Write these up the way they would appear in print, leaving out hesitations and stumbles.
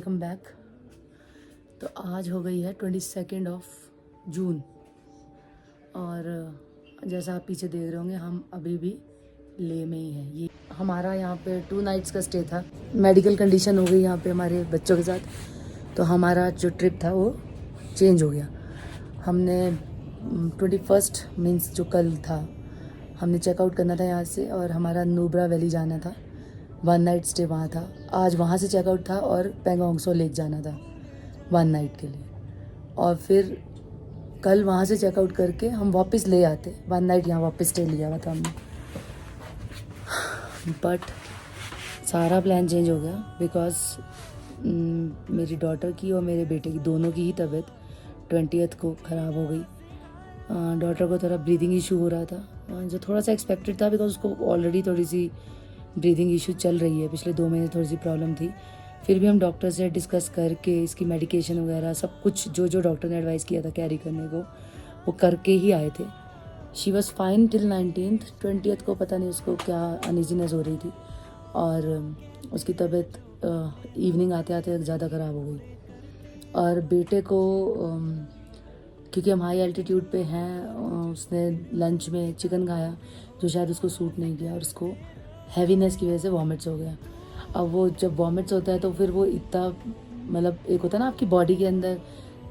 Welcome back. तो आज हो गई है 22 जून और जैसा आप पीछे देख रहे होंगे हम अभी भी ले में ही हैं। ये हमारा यहाँ पे 2 नाइट्स का स्टे था। मेडिकल कंडीशन हो गई यहाँ पे हमारे बच्चों के साथ, तो हमारा जो ट्रिप था वो चेंज हो गया। हमने 21 मीन्स जो कल था हमने चेकआउट करना था यहाँ से और हमारा नुब्रा वैली जाना था। 1 नाइट स्टे वहाँ था। आज वहाँ से चेकआउट था और पेंगोंग सो लेक जाना था 1 नाइट के लिए, और फिर कल वहाँ से चेकआउट करके हम वापस ले आते। 1 नाइट यहाँ वापस स्टे लिया हुआ था हमने, बट सारा प्लान चेंज हो गया बिकॉज मेरी डॉटर की और मेरे बेटे की दोनों की ही तबीयत 20th को ख़राब हो गई। डॉटर को थोड़ा ब्रीदिंग इशू हो रहा था, जो थोड़ा सा एक्सपेक्टेड था बिकॉज उसको ऑलरेडी थोड़ी सी ब्रीदिंग इशू चल रही है। पिछले 2 महीने थोड़ी सी प्रॉब्लम थी। फिर भी हम डॉक्टर से डिस्कस करके इसकी मेडिकेशन वगैरह सब कुछ जो जो डॉक्टर ने एडवाइस किया था कैरी करने को वो करके ही आए थे। She was fine till 19th। 20th को पता नहीं उसको क्या अनइजीनेस हो रही थी और उसकी तबीयत इवनिंग आते आते ज़्यादा ख़राब हो गई। और बेटे को क्योंकि हम हाई एल्टीट्यूड पे हैं, उसने लंच में चिकन खाया जो शायद उसको सूट नहीं किया और उसको हैवीनेस की वजह से वॉमिट्स हो गया। अब वो जब वॉमिट्स होता है तो फिर वो इतना मतलब एक होता है ना आपकी बॉडी के अंदर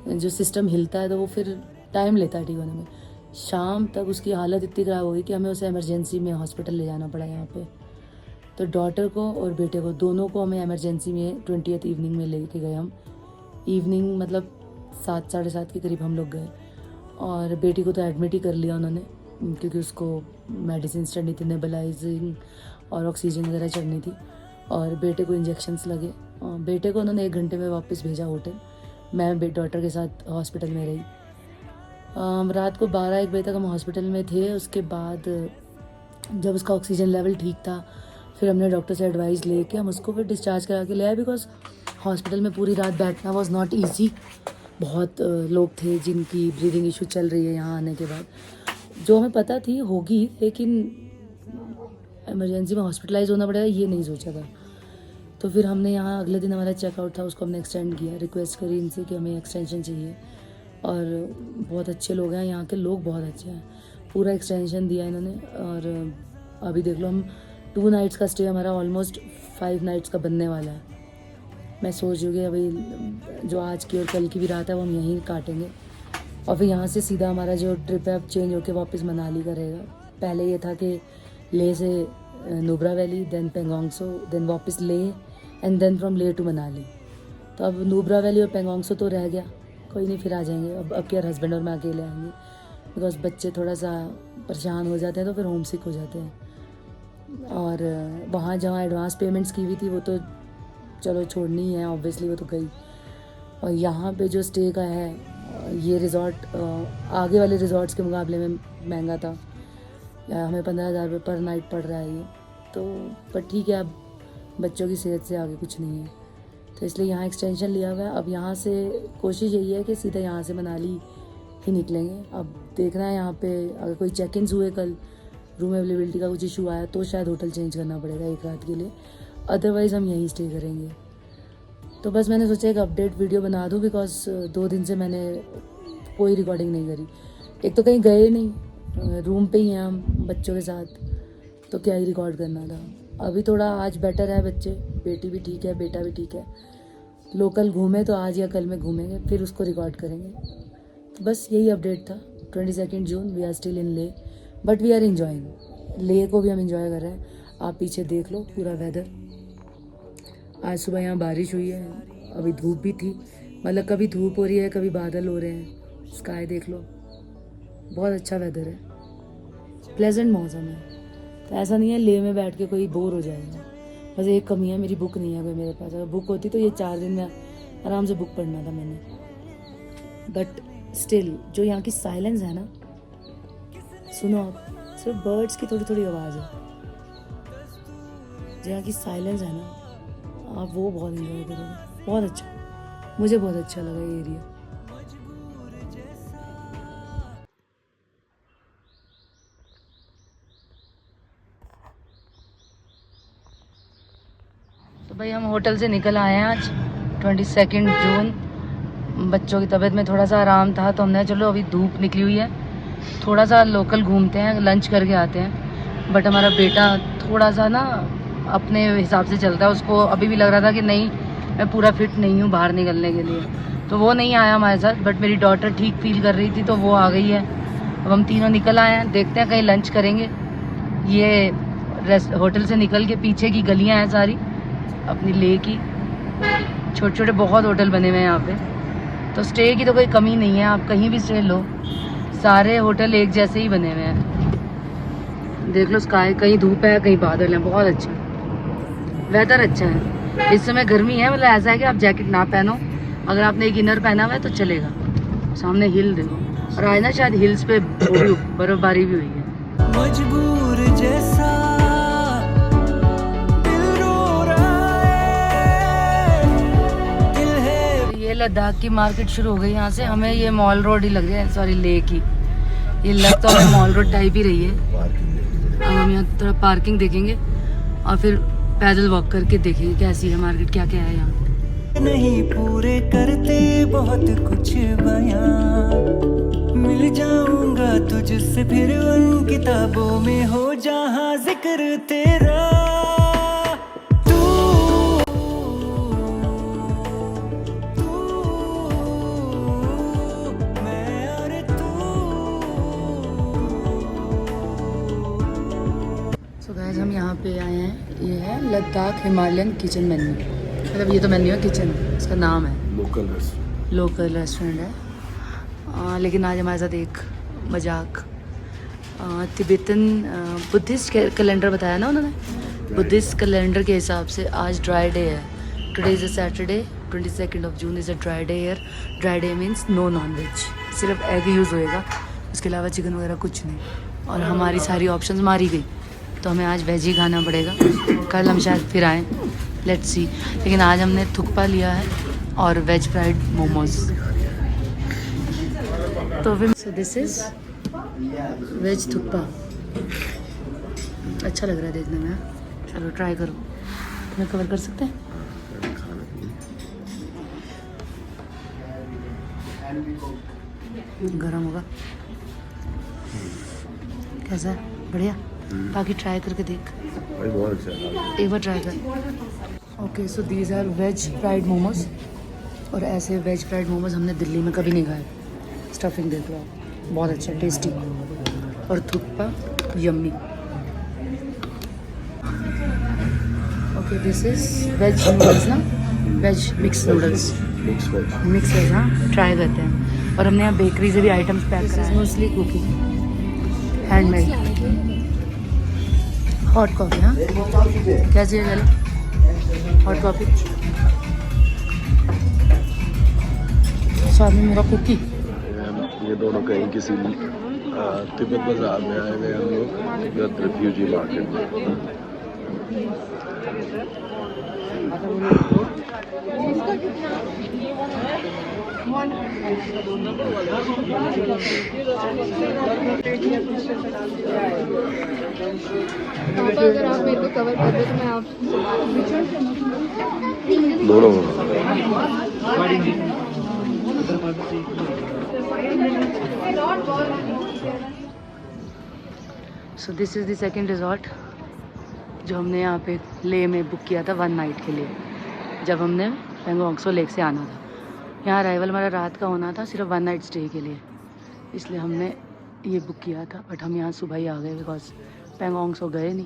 जो सिस्टम हिलता है तो वो फिर टाइम लेता है ठीक होने में। शाम तक उसकी हालत इतनी ख़राब हो गई कि हमें उसे इमरजेंसी में हॉस्पिटल ले जाना पड़ा यहाँ पे। तो डॉटर को और बेटे को दोनों को हमें इमरजेंसी में 20th इवनिंग में लेके गए हम। इवनिंग मतलब 7 साढ़े 7 के करीब हम लोग गए और बेटी को तो एडमिट ही कर लिया उन्होंने क्योंकि उसको मेडिसिन चढ़नी थी, नेबुलाइजिंग और ऑक्सीजन वगैरह चढ़नी थी, और बेटे को इंजेक्शन्स लगे। बेटे को उन्होंने 1 घंटे में वापस भेजा होटल। मैं डॉटर के साथ हॉस्पिटल में रही। रात को 12-1 बजे तक हम हॉस्पिटल में थे। उसके बाद जब उसका ऑक्सीजन लेवल ठीक था फिर हमने डॉक्टर से एडवाइस लेके हम उसको फिर डिस्चार्ज करा के ले आए बिकॉज हॉस्पिटल में पूरी रात बैठना वॉज नॉट ईजी। बहुत लोग थे जिनकी ब्रीदिंग इशू चल रही है यहाँ आने के बाद, जो हमें पता थी होगी, लेकिन इमरजेंसी में हॉस्पिटलाइज होना पड़ेगा ये नहीं सोचा था। तो फिर हमने यहाँ अगले दिन हमारा चेकआउट था उसको हमने एक्सटेंड किया, रिक्वेस्ट करी इनसे कि हमें एक्सटेंशन चाहिए। और बहुत अच्छे लोग हैं यहाँ के, लोग बहुत अच्छे हैं, पूरा एक्सटेंशन दिया इन्होंने। और अभी देख लो हम 2 नाइट्स का स्टे हमारा ऑलमोस्ट 5 नाइट्स का बनने वाला है। मैं सोच रही हूँ कि अभी जो आज की और कल की भी रात है वो हम यहीं काटेंगे और फिर यहाँ से सीधा हमारा जो ट्रिप है अब चेंज होकर वापस मनाली का रहेगा। पहले ये था कि ले से नुब्रा वैली, देन पेंगोंग सो, देन वापस ले एंड देन फ्रॉम ले टू मनाली। तो अब नुब्रा वैली और पेंगोंग सो तो रह गया, कोई नहीं फिर आ जाएंगे। अब क्या हस्बैंड और मैं अकेले आएंगे बिकॉज बच्चे थोड़ा सा परेशान हो जाते हैं तो फिर होम सिक हो जाते हैं। और वहाँ जहाँ एडवांस पेमेंट्स की हुई थी वो तो चलो छोड़नी है ऑब्वियसली, वो तो गई। और यहाँ पे जो स्टे का है ये रिज़ॉर्ट आगे वाले रिज़ॉर्ट्स के मुकाबले में महंगा था। हमें 15,000 रुपये पर नाइट पड़ रहा है ये तो, पर ठीक है अब बच्चों की सेहत से आगे कुछ नहीं है, तो इसलिए यहाँ एक्सटेंशन लिया हुआ है। अब यहाँ से कोशिश यही है कि सीधा यहाँ से मनाली ही निकलेंगे। अब देखना है यहाँ पे अगर कोई चेक इन्स हुए, कल रूम अवेलेबिलिटी का कुछ इशू आया तो शायद होटल चेंज करना पड़ेगा 1 रात के लिए, अदरवाइज़ हम यहीं स्टे करेंगे। तो बस मैंने सोचा एक अपडेट वीडियो बना दूँ बिकॉज 2 दिन से मैंने कोई रिकॉर्डिंग नहीं करी। एक तो कहीं गए नहीं, रूम पे ही हैं हम बच्चों के साथ, तो क्या ही रिकॉर्ड करना था। अभी थोड़ा आज बेटर है, बच्चे, बेटी भी ठीक है, बेटा भी ठीक है। लोकल घूमे तो आज या कल में घूमेंगे फिर उसको रिकॉर्ड करेंगे। तो बस यही अपडेट था। 22 जून वी आर स्टिल इन ले बट वी आर इन्जॉइंग। ले को भी हम इन्जॉय कर रहे हैं। आप पीछे देख लो पूरा वेदर। आज सुबह यहाँ बारिश हुई है, अभी धूप भी थी, मतलब कभी धूप हो रही है कभी बादल हो रहे हैं। स्काई देख लो, बहुत अच्छा वेदर है, प्लेजेंट मौसम है। तो ऐसा नहीं है ले में बैठ के कोई बोर हो जाएगा। बस एक कमी है, मेरी बुक नहीं है कोई मेरे पास। अगर बुक होती तो ये 4 दिन में आराम से बुक पढ़ना था मैंने। बट स्टिल जो यहाँ की साइलेंस है ना, सुनो आप, सिर्फ बर्ड्स की थोड़ी थोड़ी आवाज़ है। जो यहाँ की साइलेंस है ना आप वो बहुत इंजॉय करोगे, बहुत अच्छा, मुझे बहुत अच्छा लगा ये एरिया। तो भाई हम होटल से निकल आए हैं आज 22 जून। बच्चों की तबीयत में थोड़ा सा आराम था तो हमने चलो अभी धूप निकली हुई है, थोड़ा सा लोकल घूमते हैं, लंच करके आते हैं। बट हमारा बेटा थोड़ा सा ना अपने हिसाब से चलता है, उसको अभी भी लग रहा था कि नहीं मैं पूरा फिट नहीं हूँ बाहर निकलने के लिए, तो वो नहीं आया हमारे साथ। बट मेरी डॉटर ठीक फील कर रही थी तो वो आ गई है। अब हम तीनों निकल आए हैं, देखते हैं कहीं लंच करेंगे। ये होटल से निकल के पीछे की गलियां हैं सारी अपनी लेह की, छोटे छोटे बहुत होटल बने हुए हैं यहाँ पे, तो स्टे की तो कोई कमी नहीं है, आप कहीं भी स्टे लो, सारे होटल एक जैसे ही बने हुए हैं। देख लो स्काई, कहीं धूप है कहीं बादल है, बहुत अच्छा वेदर अच्छा है। इस समय गर्मी है, मतलब ऐसा है कि आप जैकेट ना पहनो, अगर आपने एक इनर पहना हुआ है तो चलेगा। सामने हिल देखो, और आज ना शायद हिल्स पे बर्फबारी भी हुई है। मजबूर जैसा दिल रो रहा है। ये लद्दाख की मार्केट शुरू हो गई यहाँ से, हमें ये मॉल रोड ही लग रही है, सॉरी लेह की, ये लग तो हमें मॉल रोड टाइप ही रही है। अब हम यहाँ थोड़ा पार्किंग देखेंगे और फिर पैदल वॉक करके देखेंगे कैसी है मार्केट, क्या क्या है यहाँ। नहीं पूरे करते बहुत कुछ बयां, मिल जाऊंगा तुझसे फिर उन किताबों में हो जहां जिक्र तेरा। तू मैं और तू। सो गाइस हम यहाँ पे आए हैं, ये है लद्दाख हिमालयन किचन मेन्यू, मतलब ये तो मेन्यू है, किचन इसका नाम है, लोकल रेस्टोरेंट है। लेकिन आज हमारे साथ एक मजाक, तिब्बतन बुद्धिस्ट कैलेंडर बताया ना उन्होंने, बुद्धिस्ट कैलेंडर के हिसाब से आज ड्राई डे है। Today is a Saturday, 22 June is a dry day year. Dry day means no non veg, सिर्फ एग यूज़ होएगा, उसके अलावा चिकन वगैरह कुछ नहीं। और हमारी सारी ऑप्शंस मारी गई, तो हमें आज वेज ही खाना पड़ेगा। कल हम शायद फिर आएँ, लेट्स सी। लेकिन आज हमने थुक्पा लिया है और वेज फ्राइड मोमोज। तो फिर so this is veg thukpa, अच्छा लग रहा है देखने में। चलो ट्राई करो, तुम्हें कवर कर सकते हैं। गरम होगा, कैसा है? बढ़िया, बाकी ट्राई करके देख, एक बार ट्राई कर। Okay so these are veg fried momos, और ऐसे वेज फ्राइड मोमोज हमने दिल्ली में कभी नहीं खाए। स्टफिंग देख लो, बहुत अच्छा टेस्टी, और thukpa yummy. Okay this is veg noodles ना, veg mix noodles, mix veg, हाँ ट्राई करते हैं। और हमने यहाँ बेकरी से भी आइटम्स पैक करा है, mostly cooking handmade. Hot coffee, हाँ कैसी है गले हॉट कॉफ़ी, स्वाद में मेरा कुकी। ये दोनों कहीं किसी तिब्बत बाजार में आए हुए हम लोग, तिब्बत रिफ्यूजी मार्केट में। अगर आप मेरे को कवर कर दो तो मैं आप दोनों so this is the second resort जो हमने यहाँ पे लेह में बुक किया था 1 नाइट के लिए, जब हमने पेंगोंगसो लेक से आना था। यहाँ अराइवल हमारा रात का होना था, सिर्फ 1 नाइट स्टे के लिए, इसलिए हमने ये बुक किया था। बट हम यहाँ सुबह ही आ गए बिकॉज पेंगोंगसो गए नहीं।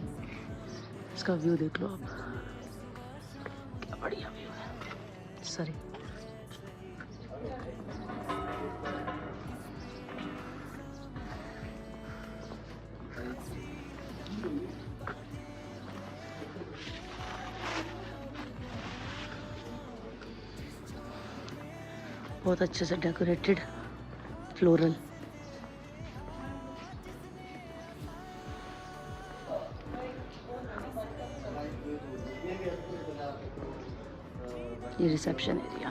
इसका व्यू देख लो आप, क्या बढ़िया व्यू है। सॉरी बहुत अच्छे से डेकोरेटेड फ्लोरल। ये रिसेप्शन एरिया,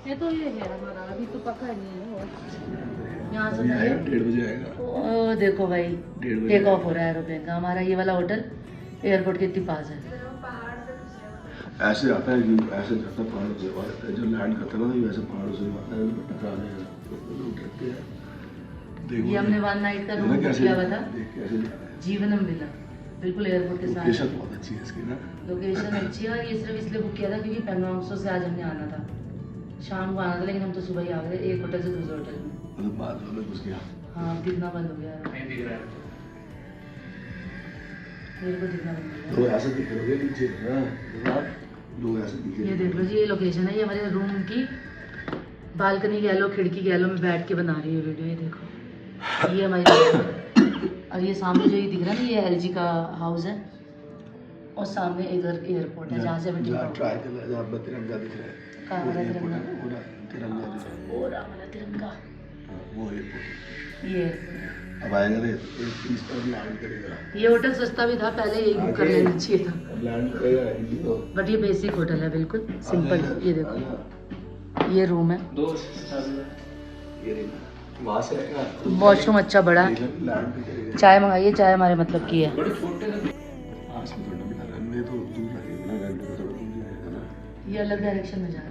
ये तो ये है हमारा, अभी तो पका नहीं है। यहाँ से 1:30 बजे आएगा। ओ देखो भाई टेक ऑफ हो रहा है एरोप्लेन का। हमारा ये वाला होटल एयरपोर्ट के इतनी पास है। ऐसे आता है कि ऐसे जाता है पहाड़ों से, और जब लैंड करता है ना तो वैसे पहाड़ों से आता है, टकरा जाएगा तो लोग कहते हैं। देखो ये हमने 1 नाइट का रूम देखो बुक कैसे किया हुआ था, कैसे जा रहा है। जीवनम विला, बिल्कुल एयरपोर्ट के साथ। लोकेशन बहुत अच्छी है इसकी ना। लोकेशन अच्छी है, और ये सिर्फ इसलिए बुक किया था क्योंकि पेंगोंगसो से आज हमने आना था, शाम को आना था, लेकिन हम तो सुबह ही आ गए एक होटल से दूसरे होटल में। मतलब बाद में घुस गया। हाँ दिखना बंद हो गया है, मेरे को दिखना बंद हो तो गया। ऐसे दिख रहे होंगे नीचे ना जनाब, लोग ऐसे दिखे। ये देख लो जी, ये लोकेशन है, ये हमारे रूम की बालकनी कह लो, खिड़की कह लो, मैं बैठ के बना रही हूँ वीडियो। ये देखो, ये हमारी और ये सामने जो ये दिख रहा है ना, ये एलजी का हाउस है, और सामने इधर एयरपोर्ट है जहाँ से हमें टिकट ट्राई कर ले, जहाँ पर तिरंगा दिख रहा है। कहाँ वाला तिरंगा? पूरा तिरंगा दिख रहा है। वो रहा वाला तिरंगा, हाँ, वो एयरपोर्ट। ये airport है। अब आएगा रे, इस पर लैंड करेगा। ये होटल सस्ता भी था, पहले यही बुक कर लेना चाहिए था, अब लैंड करेगा हिंदी तो। बट ये बेसिक होटल है, बिल्कुल सिंपल। ये देखो, ये रूम है, ये रे, वहाँ से आएगा वॉशरूम अच्छा बड़ा है। लैंड भी करेगा। चाय मंगाइए, चाय हमारे मतलब की है। हाँ, इसमें थोड़ा बिना रनवे तो दूर लगेगा ना, रनवे तो थोड़ा दूर जाएगा ना। ये अलग डायरेक्शन में जा रहा है।